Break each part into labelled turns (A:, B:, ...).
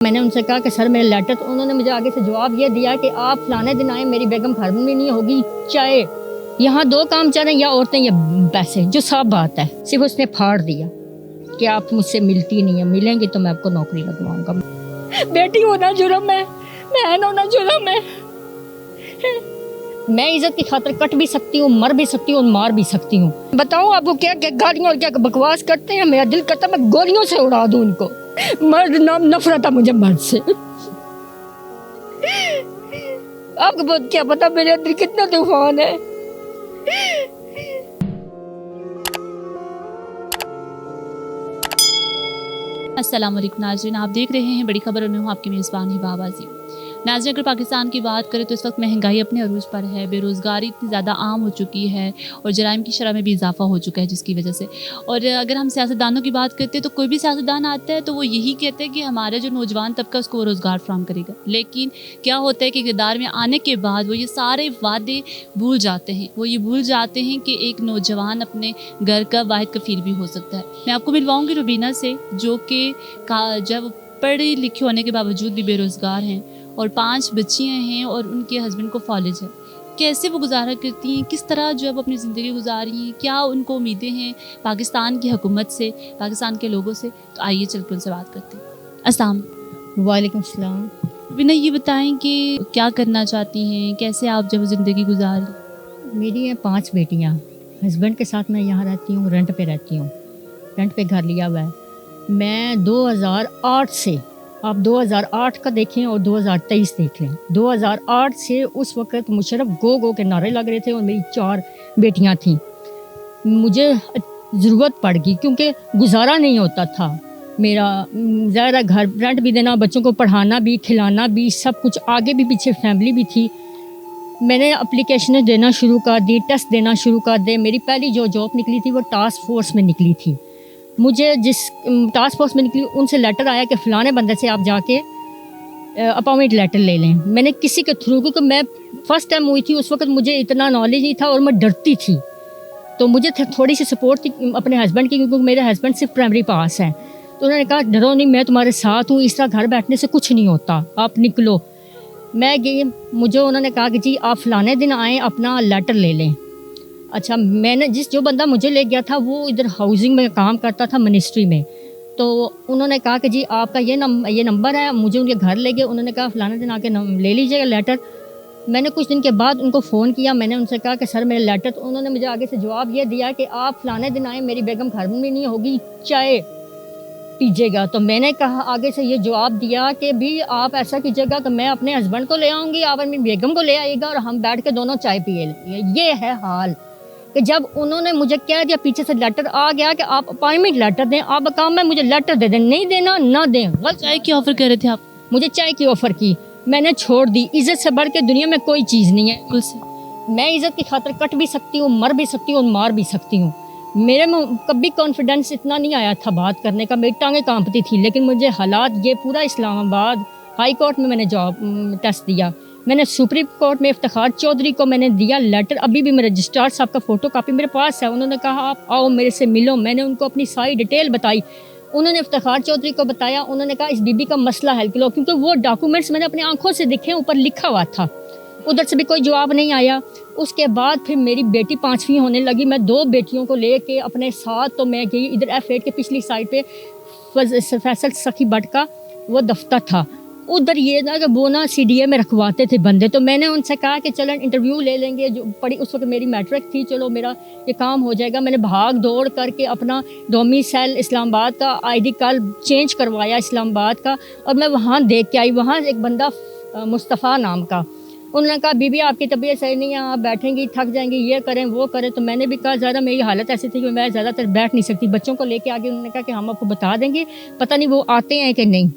A: मैंने उनसे कहा कि सर मेरा लेटर, तो उन्होंने मुझे आगे से जवाब ये दिया कि आप फलाने दिन आए, मेरी बेगम घर में नहीं होगी, चाहे यहाँ दो काम चलें या औरतें या पैसे, जो साफ बात है। सिर्फ उसने फाड़ दिया कि आप मुझसे मिलती नहीं है, मिलेंगी तो मैं आपको नौकरी लगवाऊंगा। बेटी होना जुर्म है, बहन होना जुर्म है। मैं इज्जत की खातिर कट भी सकती हूँ, मर भी सकती हूँ, मार भी सकती हूँ। बताओ आपको क्या क्या गालियाँ और क्या बकवास करते हैं। मेरा दिल करता मैं गोलियों से उड़ा दूँ उनको। मर्द नाम नफरत है मुझे मर्द से। आपको क्या पता मेरे अंदर कितना तूफान है।
B: अस्सलाम वालेकुम नाज़रीन, आप देख रहे हैं बड़ी खबर और मैं हूँ आपकी मेज़बान हिबा आवाज़ी। नाज़रीन, अगर पाकिस्तान की बात करें तो इस वक्त महंगाई अपने अरूज पर है, बेरोज़गारी इतनी ज़्यादा आम हो चुकी है और जराइम की शरह में भी इजाफा हो चुका है जिसकी वजह से। और अगर हम सियासतदानों की बात करते हैं तो कोई भी सियासतदान आता है तो वो यही कहते हैं कि हमारा जो नौजवान तबका उसको वो रोज़गार फराहम करेगा। लेकिन क्या होता है कि इक़्तिदार में आने के बाद वो ये सारे वादे भूल जाते हैं। वो ये भूल जाते हैं कि एक नौजवान अपने घर का वाहिद कफ़ील भी हो सकता है। मैं आपको मिलवाऊँगी रुबीना से, जो कि जब पढ़े लिखे होने के बावजूद भी बेरोज़गार हैं और 5 बच्चियाँ हैं और उनके हस्बैंड को कॉलेज है। कैसे वो गुजारा करती हैं, किस तरह जो अब अपनी ज़िंदगी गुजारी हैं, क्या उनको उम्मीदें हैं पाकिस्तान की हुकूमत से, पाकिस्तान के लोगों से। तो आइए चल कर उनसे बात करते हैं। अस्सलाम
A: वालेकुम सलाम।
B: बिना ये बताएं कि क्या करना चाहती हैं, कैसे आप जब ज़िंदगी गुजार।
A: मेरी हैं 5 बेटियाँ। हस्बैंड के साथ मैं यहाँ रहती हूँ, रेंट पे रहती हूँ। रेंट पे घर लिया हुआ है। मैं 2008 से, आप 2008 का देखें और 2023 देख लें। 2008 से उस वक़्त मुशर्रफ गो के नारे लग रहे थे और मेरी 4 बेटियां थीं। मुझे ज़रूरत पड़ गई क्योंकि गुजारा नहीं होता था मेरा। ज़ाहिर घर रेंट भी देना, बच्चों को पढ़ाना भी, खिलाना भी, सब कुछ, आगे भी पीछे फैमिली भी थी। मैंने एप्लीकेशनें देना शुरू कर दी, टेस्ट देना शुरू कर दे। मेरी पहली जो जॉब निकली थी वो टास्क फोर्स में निकली थी। मुझे जिस टास्क फोर्स में निकली उनसे लेटर आया कि फ़लाने बंदे से आप जाके अपॉइंटमेंट लेटर ले लें। मैंने किसी के थ्रू, क्योंकि मैं फ़र्स्ट टाइम हुई थी उस वक्त, मुझे इतना नॉलेज नहीं था और मैं डरती थी, तो मुझे थोड़ी सी सपोर्ट थी अपने हस्बैंड की, क्योंकि मेरे हस्बैंड सिर्फ प्राइमरी पास हैं। तो उन्होंने कहा डरो नहीं, मैं तुम्हारे साथ हूँ, इस तरह घर बैठने से कुछ नहीं होता, आप निकलो। मैं गई, मुझे उन्होंने कहा कि जी आप फ़लाने दिन आएँ, अपना लेटर ले लें। अच्छा, मैंने जो बंदा मुझे ले गया था वो इधर हाउसिंग में काम करता था, मिनिस्ट्री में। तो उन्होंने कहा कि जी आपका ये नंबर है। मुझे उनके घर ले गए। उन्होंने कहा फ़लाने दिन आके ले लीजिएगा लेटर। मैंने कुछ दिन के बाद उनको फ़ोन किया। मैंने उनसे कहा कि सर मेरा लेटर, तो उन्होंने मुझे आगे से जवाब ये दिया कि आप फ़लाने दिन आए, मेरी बेगम घर में नहीं होगी, चाय पीजिएगा। तो मैंने कहा आगे से ये जवाब दिया कि भी आप ऐसा कीजिएगा तो मैं अपने हस्बैंड को ले आऊँगी, आप अपनी बेगम को ले आइएगा और हम बैठ के दोनों चाय पिए लेंगे। ये है हाल कि जब उन्होंने मुझे कह दिया, पीछे से लेटर आ गया कि आप अपॉइंटमेंट लेटर दें, आप काम में मुझे लेटर दे दें, नहीं देना ना दें।
B: चाय की ऑफ़र कर रहे थे आप?
A: मुझे चाय की ऑफ़र की, मैंने छोड़ दी। इज़्ज़त से बढ़ के दुनिया में कोई चीज़ नहीं है। मैं इज़्ज़त की खातिर कट भी सकती हूँ, मर भी सकती हूँ, मार भी सकती हूँ। मेरे में कभी कॉन्फिडेंस इतना नहीं आया था बात करने का, मेरी टांगें कांपती थी। लेकिन मुझे हालात, ये पूरा इस्लामाबाद हाई कोर्ट में मैंने जॉब टेस्ट दिया, मैंने सुप्रीम कोर्ट में इफ्तिखार चौधरी को मैंने दिया लेटर, अभी भी मेरे रजिस्ट्रार साहब का फ़ोटो कापी मेरे पास है। उन्होंने कहा आप आओ मेरे से मिलो। मैंने उनको अपनी सारी डिटेल बताई, उन्होंने इफ्तिखार चौधरी को बताया। उन्होंने कहा इस बीबी का मसला हल करो, क्योंकि वो डॉक्यूमेंट्स मैंने अपनी आंखों से दिखे, ऊपर लिखा हुआ था। उधर से भी कोई जवाब नहीं आया। उसके बाद फिर मेरी बेटी 5वीं होने लगी। मैं 2 बेटियों को लेके अपने साथ, तो मैं गई इधर F8 के पिछली साइड पे फैसल सखी भट्ट का वो दफ्तर था, उधर ये ना कि वो ना CDA में रखवाते थे बंदे। तो मैंने उनसे कहा कि चलो इंटरव्यू ले लेंगे, जो पड़ी उस वक्त मेरी मैट्रिक थी, चलो मेरा ये काम हो जाएगा। मैंने भाग दौड़ करके अपना डोमिसाइल इस्लामाबाद का ID कार्ड चेंज करवाया इस्लामाबाद का, और मैं वहाँ देख के आई। वहाँ एक बंदा मुस्तफ़ा नाम का, उन्होंने कहा बीबी आपकी तबीयत सही नहीं है, आप बैठेंगी थक जाएंगी, ये करें वो करें। तो मैंने भी कहा ज़्यादा मेरी हालत ऐसी थी कि मैं ज़्यादातर बैठ नहीं सकती। बच्चों को लेके आगे उन्होंने कहा कि हम आपको बता देंगे, पता नहीं वो आते हैं कि नहीं।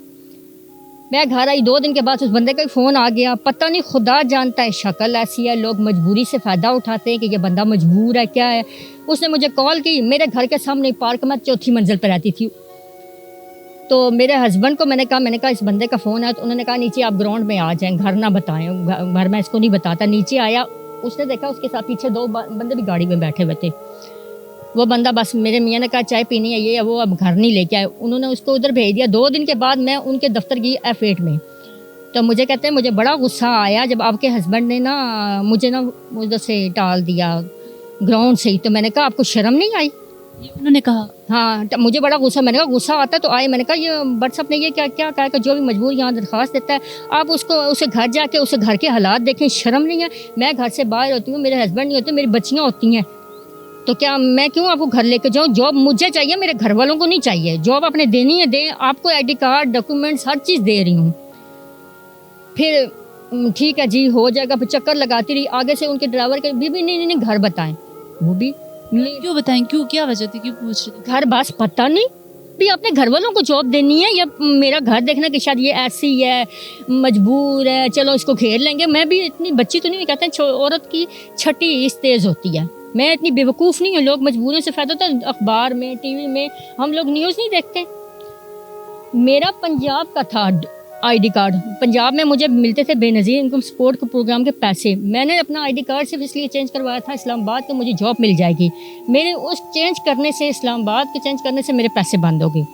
A: मैं घर आई, 2 दिन के बाद उस बंदे का फ़ोन आ गया। पता नहीं, खुदा जानता है, शक्ल ऐसी है, लोग मजबूरी से फ़ायदा उठाते हैं कि ये बंदा मजबूर है क्या है। उसने मुझे कॉल की, मेरे घर के सामने पार्क में 4थी मंजिल पर रहती थी। तो मेरे हस्बैंड को मैंने कहा इस बंदे का फ़ोन है। तो उन्होंने कहा नीचे आप ग्राउंड में आ जाएं, घर ना बताएं, घर में इसको नहीं बताता। नीचे आया, उसने देखा उसके साथ पीछे 2 बंदे भी गाड़ी में बैठे हुए थे। वो बंदा बस मेरे मियाँ ने कहा चाय पीनी है ये, वो अब घर नहीं लेके आए, उन्होंने उसको उधर भेज दिया। 2 दिन के बाद मैं उनके दफ्तर गई F8 में, तो मुझे कहते हैं मुझे बड़ा गुस्सा आया जब आपके हस्बैंड ने ना मुझे ना उधर से टाल दिया ग्राउंड से ही। तो मैंने कहा आपको शर्म नहीं आई?
B: ये उन्होंने कहा।
A: हाँ, मुझे बड़ा गुस्सा, मैंने कहा गुस्सा आता तो आए। मैंने कहा ये व्हाट्सअप ने ये क्या क्या कहा कि जो भी मजबूर यहाँ दरख्वास्त देता है आप उसको उसे घर जाके उसे घर के हालात देखें, शर्म नहीं है? मैं घर से बाहर होती हूँ, मेरे हस्बैंड नहीं होते, मेरी बच्चियाँ होती हैं, तो क्या मैं क्यों आपको घर लेके जाऊँ? जॉब मुझे चाहिए, मेरे घर वालों को नहीं चाहिए। जॉब आपने देनी है दें, आपको ID कार्ड डॉक्यूमेंट्स हर चीज़ दे रही हूँ। फिर ठीक है जी हो जाएगा, फिर चक्कर लगाती रही आगे से उनके ड्राइवर के भी नहीं घर बताएं, वो भी
B: क्यों बताएं, क्यों, क्या वजह थी, क्यों पूछ रहे थे?
A: घर बस पता नहीं भी अपने घर वालों को जॉब देनी है या मेरा घर देखना कि शायद ये ऐसी है मजबूर है चलो इसको घेर लेंगे। मैं भी इतनी बच्ची तो नहीं, कहते हैं औरत की छठी इस तेज़ होती है, मैं इतनी बेवकूफ़ नहीं हूँ। लोग मजबूरियों से फ़ायदा होता है, अखबार में TV में हम लोग न्यूज़ नहीं देखते। मेरा पंजाब का था ID कार्ड, पंजाब में मुझे मिलते थे बेनज़ीर इनकम सपोर्ट के प्रोग्राम के पैसे। मैंने अपना ID कार्ड सिर्फ इसलिए चेंज करवाया था इस्लामाबाद के मुझे जॉब मिल जाएगी। मेरे उस चेंज करने से, इस्लामाबाद के चेंज करने से मेरे पैसे बंद हो गए।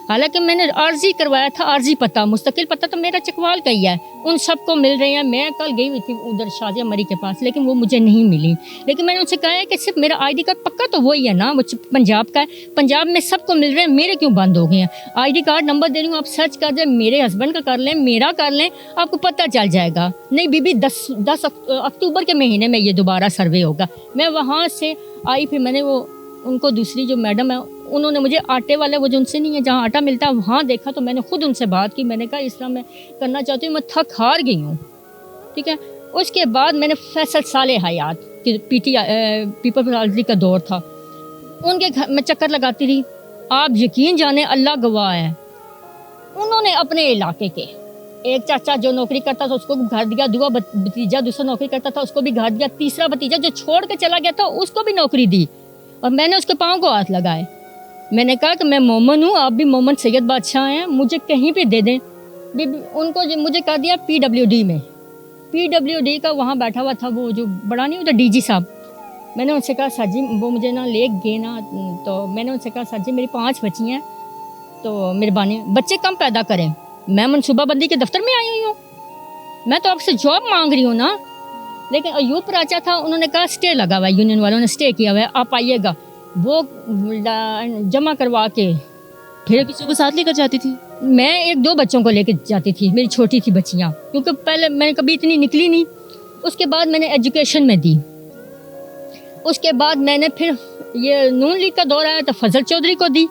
A: हालांकि मैंने आर्जी करवाया था, आर्जी पता मुस्तकिल पता तो मेरा चकवाल का ही है, उन सबको मिल रहे हैं। मैं कल गई हुई थी उधर शाजिया मरी के पास, लेकिन वो मुझे नहीं मिली। लेकिन मैंने उनसे कहा है कि सिर्फ मेरा ID कार्ड पक्का तो वही है ना, वो पंजाब का है, पंजाब में सबको मिल रहे हैं, मेरे क्यों बंद हो गए हैं? ID कार्ड नंबर दे रही हूँ, आप सर्च कर दें, मेरे हस्बैंड का कर लें, मेरा कर लें, आपको पता चल जाएगा। नहीं बीबी 10 अक्टूबर के महीने में ये दोबारा सर्वे होगा। मैं वहाँ से आई, फिर मैंने वो उनको दूसरी जो मैडम है उन्होंने मुझे आटे वाले वो जो उनसे नहीं है जहाँ आटा मिलता है वहाँ देखा, तो मैंने खुद उनसे बात की। मैंने कहा इस तरह मैं करना चाहती हूँ, मैं थक हार गई हूँ, ठीक है। उसके बाद मैंने फैसल साले हयात पीपल पार्टी का दौर था, उनके घर में चक्कर लगाती रही। आप यकीन जाने अल्लाह गवाह है, उन्होंने अपने इलाके के एक चाचा जो नौकरी करता था उसको घर दिया, दूसरा भतीजा दूसरा नौकरी करता था उसको भी घर दिया, तीसरा भतीजा जो छोड़ के चला गया था उसको भी नौकरी दी, और मैंने उसके पाँव को हाथ लगाए। मैंने कहा कि मैं मोमन हूँ, आप भी मोमन सैयद बादशाह हैं, मुझे कहीं पे दे दें। उनको मुझे कह दिया PWD में, PWD का वहाँ बैठा हुआ था वो जो बड़ा नहीं होता DG साहब। मैंने उनसे कहा सर जी वो मुझे ना ले गए ना, तो मैंने उनसे कहा सर जी मेरी 5 बच्ची हैं, तो मेहरबानी बच्चे कम पैदा करें, मैं मनसूबाबंदी के दफ्तर में आई हुई हूँ, मैं तो आपसे जॉब मांग रही हूँ ना। लेकिन अयूब प्राचा था, उन्होंने कहा स्टे लगा हुआ है, यूनियन वालों ने स्टे किया हुआ है, आप आइएगा। वो जमा करवा के फिर
B: किसी को साथ लेकर जाती थी?
A: मैं 1-2 बच्चों को लेकर जाती थी, मेरी छोटी थी बच्चियाँ, क्योंकि पहले मैंने कभी इतनी निकली नहीं। उसके बाद मैंने एजुकेशन में दी, उसके बाद मैंने फिर ये नून लीग का दौर आया तो फजल चौधरी को दी।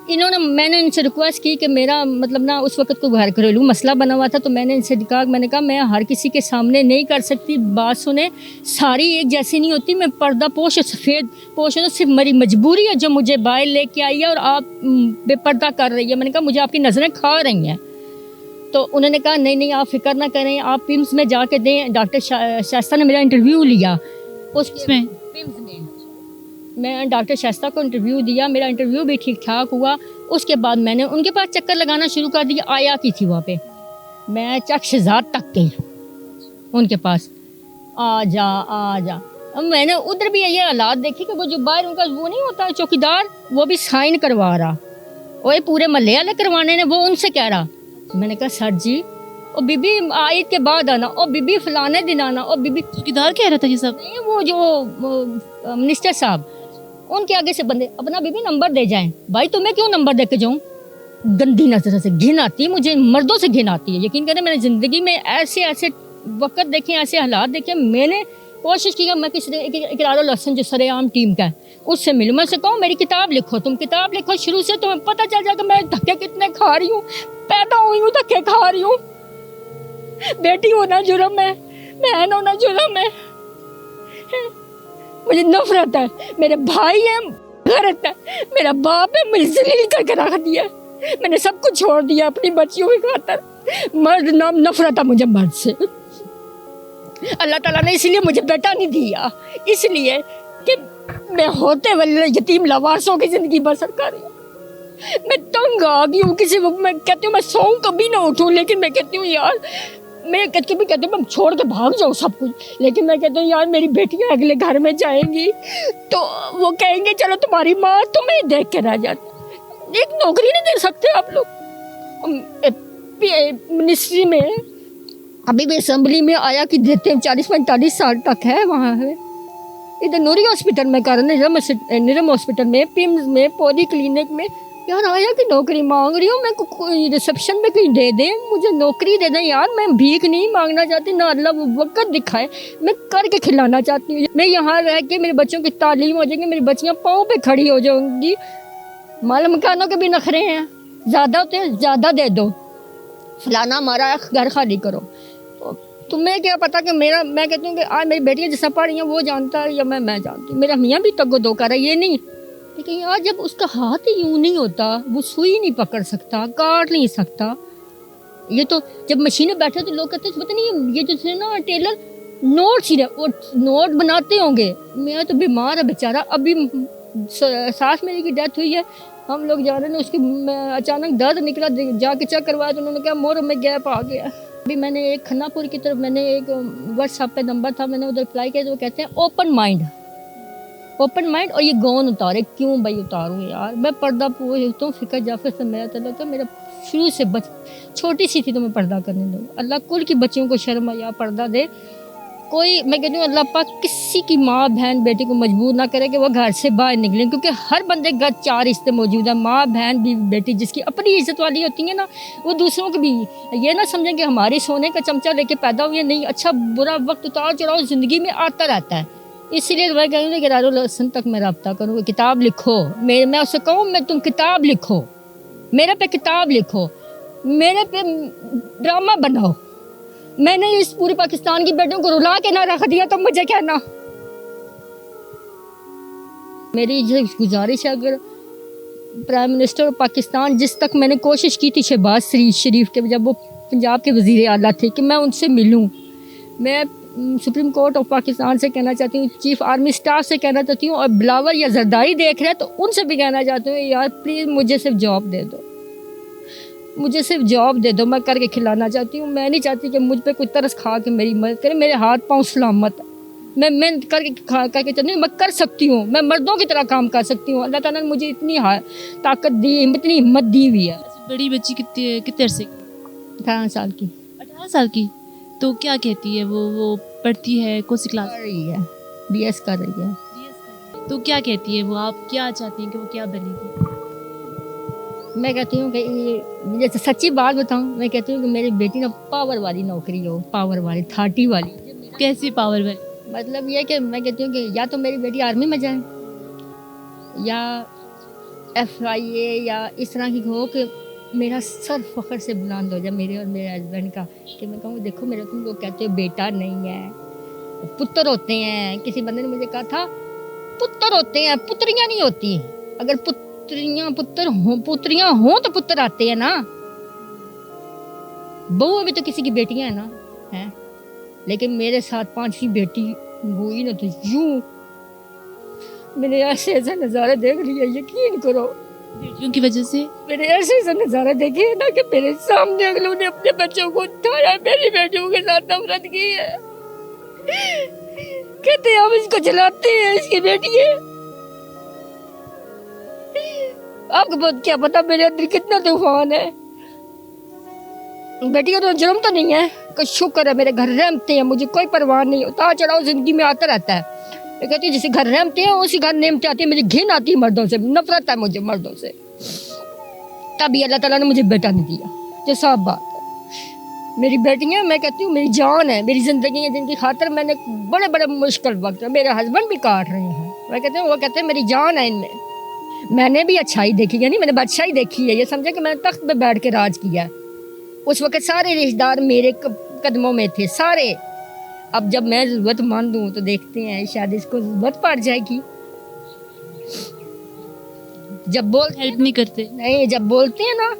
A: मैंने इनसे रिक्वेस्ट की कि मेरा मतलब ना उस वक्त को घरेलू मसला बना हुआ था, तो मैंने इनसे कहा, मैंने कहा मैं हर किसी के सामने नहीं कर सकती, बात सुने सारी एक जैसी नहीं होती, मैं पर्दा पोश सफ़ेद पोश हूँ, सिर्फ मेरी मजबूरी है जो मुझे बाहर लेके आई है और आप बेपर्दा कर रही है। मैंने कहा मुझे आपकी नज़रें खा रही हैं। तो उन्होंने कहा नहीं आप फिक्र ना करें, आप पिम्स में जाके दें। डॉक्टर शास्ता ने मेरा इंटरव्यू लिया, उसमें पिम्स में मैं डॉक्टर शास्ता को इंटरव्यू दिया, मेरा इंटरव्यू भी ठीक ठाक हुआ। उसके बाद मैंने उनके पास चक्कर लगाना शुरू कर दिया। आया की थी वहाँ पे, मैं चक्षजात तक गई उनके पास, आ जा। अब मैंने उधर भी ये हालात देखे कि वो जो बाहर उनका वो नहीं होता चौकीदार, वो भी साइन करवा रहा, और ये पूरे महल्ले वाले करवाने ने, वो उनसे कह रहा। मैंने कहा सर जी और बीबी ईद के बाद आना, और बीबी फलाने दिन आना, और बीबी
B: चौकीदार कह रहा था ये सब?
A: नहीं, वो जो मिनिस्टर साहब उनके आगे से बंदे अपना बीबी नंबर दे जाएं। भाई तुम्हें क्यों नंबर दे के जाऊँ? गंदी नजर से घिन आती है मुझे, मर्दों से घिन आती है। यकीन करें मैंने ज़िंदगी में ऐसे वक्त देखे, ऐसे हालात देखे। मैंने कोशिश की मैं किसी इकरार लहसन जो सरेआम टीम का है उससे मिलूँ, मैं से कहूँ मेरी किताब लिखो, तुम किताब लिखो शुरू से, तुम्हें पता चल जाएगा मैं धक्के कितने खा रही हूँ, पैदा हुई हूँ धक्के खा रही हूँ। बेटी होना जुर्म है, बहन होना जुर्म है, मुझे नफरत है, मेरे भाई है, गलत है, मेरा बाप है, मुझे जलील करके रख दिया, मैंने सब कुछ छोड़ दिया अपनी बच्चियों की खातर। मर्द नाम नफरत है मुझे मर्द से। अल्लाह ताला ने इसलिए मुझे बेटा नहीं दिया, इसलिए कि मैं होते वाले यतीम लवासों की ज़िंदगी बसर कर रही हूँ। मैं तंग आ गई हूँ, किसी वक्त मैं कहती हूँ मैं सोऊं कभी ना उठूँ, लेकिन मैं कहती हूँ यार मैं कहती हूँ मैं छोड़ के भाग जाऊँ सब कुछ, लेकिन मैं कहती हूँ यार मेरी बेटियाँ अगले घर में जाएंगी तो वो कहेंगे चलो तुम्हारी माँ तुम्हें देख के रह जाती। एक नौकरी नहीं दे सकते आप लोग? मिनिस्ट्री में अभी भी असेंबली में आया कि देते हैं 40-45 साल तक है वहाँ है। इधर नूरी हॉस्पिटल में कर निरम हॉस्पिटल में, पिम्स में, पॉली क्लिनिक में यार आया कि नौकरी मांग रही हूँ, मैं कोई रिसेप्शन में कहीं दे दें, मुझे नौकरी दे दें यार। मैं भीख नहीं मांगना चाहती, ना अल्लाह वो वक्त दिखाए, मैं करके खिलाना चाहती हूँ। मैं यहाँ रह के मेरे बच्चों की तालीम हो जाएगी, मेरी बच्चियाँ पाँव पे खड़ी हो जाऊँगी। माल मकानों के भी नखरे हैं, ज़्यादा होते हैं ज़्यादा दे दो, फलाना हमारा घर खाली करो। तो तुम्हें क्या पता कि मैं कहती हूँ कि आज मेरी बेटियाँ जिस पढ़ रही हैं वो जानता है या मैं जानती हूँ। मेरा मियाँ भी तक दो कर रहा है, ये नहीं, लेकिन यार जब उसका हाथ ही यूँ नहीं होता, वो सुई नहीं पकड़ सकता, काट नहीं सकता। ये तो जब मशीन में बैठे तो लोग कहते हैं पता नहीं ये जो है ना टेलर नोट बनाते होंगे। मैं तो बीमार है बेचारा, अभी सास मेरी की डेथ हुई है, हम लोग जा रहे हैं, उसकी अचानक दर्द निकला, जाके चेक करवाया तो उन्होंने कहा मोर में गैप आ गया। अभी मैंने एक खन्नापुर की तरफ मैंने एक व्हाट्सएप पे नंबर था, मैंने उधर अप्लाई किया तो वो कहते हैं ओपन माइंड और ये गौन उतारे। क्यों भाई उतारूँ यार, मैं पर्दा पूछता हूँ। फ़िक्र जाफर से मेरा तल्लुक़ था, मेरा शुरू से छोटी सी थी तो मैं पर्दा करने दूँ। अल्लाह कुल की बच्चियों को शर्म या पर्दा दे। कोई मैं कहती हूँ अल्लाह पाक किसी की माँ बहन बेटी को मजबूर ना करे कि वो घर से बाहर निकले, क्योंकि हर बंदे के घर 4 रिश्ते मौजूद हैं, माँ बहन भी बेटी। जिसकी अपनी इज्जत वाली होती है ना, वो दूसरों की भी ये ना समझें कि हमारी सोने का चमचा लेके पैदा हुई है। नहीं, अच्छा बुरा वक्त उतार चढ़ाव ज़िंदगी में आता रहता है, इसलिए मैं कहूँगी कि दारुल हसन तक मैं रब्ता करूँगी। किताब लिखो, मैं उससे कहूँ मैं तुम किताब लिखो, मेरे पे किताब लिखो, मेरे पे ड्रामा बनाओ। मैंने इस पूरे पाकिस्तान की बेटियों को रुला के ना रख दिया तो मुझे कहना। मेरी ये गुजारिश है, अगर प्राइम मिनिस्टर पाकिस्तान, जिस तक मैंने कोशिश की थी शहबाज शरीफ के जब वो पंजाब के वज़ीर आला थे, कि मैं उनसे मिलूं। मैं सुप्रीम कोर्ट ऑफ पाकिस्तान से कहना चाहती हूँ, चीफ आर्मी स्टाफ से कहना चाहती हूँ, और बिलावल या जरदारी देख रहे हैं तो उनसे भी कहना चाहती हूँ यार प्लीज़ मुझे सिर्फ जॉब दे दो, मुझे सिर्फ जॉब दे दो, मैं करके खिलाना चाहती हूँ। मैं नहीं चाहती कि मुझ पे कोई तरस खा के मेरी मदद करे। मेरे हाथ पाँव सलामत है, मैं करके चलती हूँ, मैं कर सकती हूँ, मैं मर्दों की तरह काम कर सकती हूँ। अल्लाह ताला ने मुझे इतनी ताकत दी, इतनी हिम्मत दी हुई है।
B: बड़ी बच्ची कितने अरसे की?
A: 18 साल की।
B: 18 साल की? तो क्या कहती है वो पढ़ती है, कौन सी क्लास
A: कर रही है? BS कर रही है।
B: तो क्या कहती है वो, आप क्या चाहती हैं कि वो क्या बनेगी?
A: मैं कहती हूँ कि जैसे सच्ची बात बताऊँ, मैं कहती हूँ कि मेरी बेटी ना पावर वाली नौकरी हो, पावर वाली 30 वाली।
B: कैसी पावर वाली?
A: मतलब ये कि मैं कहती हूँ कि या तो मेरी बेटी आर्मी में जाए, या FIA, या इस तरह की हो कि मेरा सर फख्र से बुलंद हो जाए मेरे और मेरे हस्बैंड का, कि मैं कहूँ देखो मेरे, तुम लोग कहते हो बेटा नहीं है, पुत्र होते हैं। किसी बंदे ने मुझे कहा था पुत्र होते हैं, पुत्रियाँ नहीं होती। अगर पुत्रियाँ हो तो पुत्र आते हैं ना। बहू भी तो किसी की बेटियां हैं ना, हैं। लेकिन मेरे साथ 5वीं बेटी हुई ना, तो यूं मैंने ऐसे ऐसे नज़ारे देख लिए, यकीन करो
B: बेटियों की वजह से
A: मैंने ऐसे ऐसे नज़ारे देखे ना कि मेरे सामने अगलों ने अपने बच्चों को उठाया, मेरी बेटियों के साथ नफरत की है। कहते हम इसको जलाते हैं, इसकी बेटी है। आपको क्या पता मेरे अंदर कितना तूफान है। बेटियां तो जुर्म तो नहीं है, कुछ शुक्र है मेरे घर रहमते हैं, मुझे कोई परवाह नहीं, उतार चढ़ाव जिंदगी में आता रहता है। मैं कहती हूँ जिसे घर रहमते हैं उसी घर नेमते आती है। मुझे घिन आती है मर्दों से, नफरत है मुझे मर्दों से। तभी अल्लाह ताला ने मुझे बेटा नहीं दिया, जो साफ बात है। मेरी बेटियां मैं कहती हूँ मेरी जान है, मेरी ज़िंदगी है, जिनकी खातिर मैंने बड़े बड़े मुश्किल वक्त है। मेरे हस्बैंड भी काट रहे हैं, मैं कहती हूँ, वो कहते हैं मेरी जान है इनमें। मैंने भी अच्छाई देखी है, नहीं मैंने बादशाही देखी है। ये समझे कि मैंने तख्त पे बैठ के राज किया है। उस वक्त सारे रिश्तेदार मेरे कदमों में थे सारे। अब जब मैं ज़रूरतमंद हूँ तो देखते हैं शायद इसको ज़रूरत पड़ जाएगी। जब
B: हेल्प नहीं करते,
A: नहीं जब बोलते हैं ना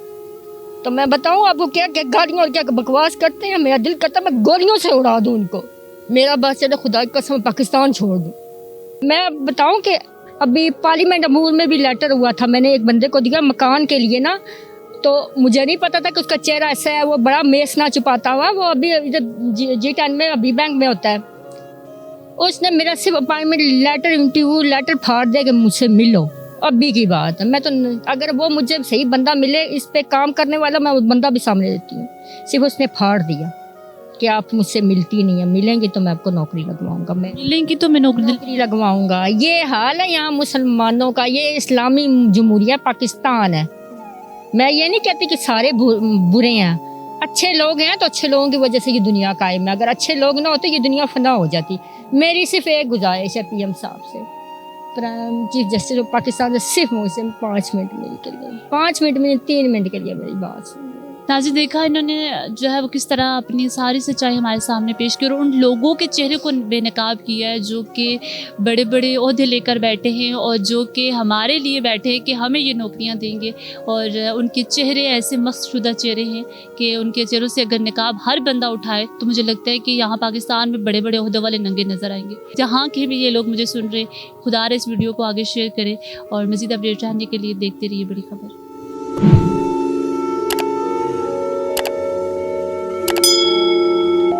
A: तो मैं बताऊँ आपको क्या क्या गालियाँ और क्या बकवास करते हैं। मेरा दिल करता मैं गोलियों से उड़ा दूँ उनको। मेरा बस चलो खुदा की कसम पाकिस्तान छोड़ दूँ। मैं बताऊँ कि अभी पार्लियामेंट अमूर में भी लेटर हुआ था, मैंने एक बंदे को दिया मकान के लिए ना, तो मुझे नहीं पता था कि उसका चेहरा ऐसा है, वो बड़ा मेस ना छुपाता हुआ, वो अभी इधर G10 में अभी बैंक में होता है। उसने मेरा सिर्फ अपॉइंटमेंट लेटर, इंटरव्यू लेटर फाड़ दे कि मुझसे मिलो। अभी की बात है, मैं तो अगर वो मुझे सही बंदा मिले इस पे काम करने वाला, मैं वो बंदा भी सामने देती हूँ। सिर्फ उसने फाड़ दिया कि आप मुझसे मिलती नहीं है, मिलेंगी तो मैं आपको नौकरी लगवाऊंगा, मैं
B: मिलेंगी तो मैं
A: नौकरी लगवाऊंगा। ये हाल है यहाँ मुसलमानों का, ये इस्लामी जमहूरिया पाकिस्तान है। मैं ये नहीं कहती कि सारे बुरे हैं, अच्छे लोग हैं, तो अच्छे लोगों की वजह से ये दुनिया कायम है। अगर अच्छे लोग ना होते ये दुनिया फना हो जाती। मेरी सिर्फ एक गुजारिश है PM साहब से, चीफ जस्टिस ऑफ पाकिस्तान से, सिर्फ मुझसे 5 मिनट के लिए, 5 मिनट में 3 मिनट के लिए मेरी बात सुन।
B: नाज़रीन, देखा इन्होंने जो है वो किस तरह अपनी सारी सच्चाई हमारे सामने पेश की और उन लोगों के चेहरे को बेनकाब किया है जो कि बड़े बड़े ओहदे लेकर बैठे हैं और जो कि हमारे लिए बैठे हैं कि हमें ये नौकरियां देंगे, और उनके चेहरे ऐसे मस्कशुदा चेहरे हैं कि उनके चेहरों से अगर निकाब हर बंदा उठाए तो मुझे लगता है कि यहाँ पाकिस्तान में बड़े बड़े ओहदों वाले नंगे नज़र आएंगे। जहाँ के भी ये लोग मुझे सुन रहे, खुदा इस वीडियो को आगे शेयर करें और मज़ीद अपडेट जानने के लिए देखते रहिए बड़ी खबर।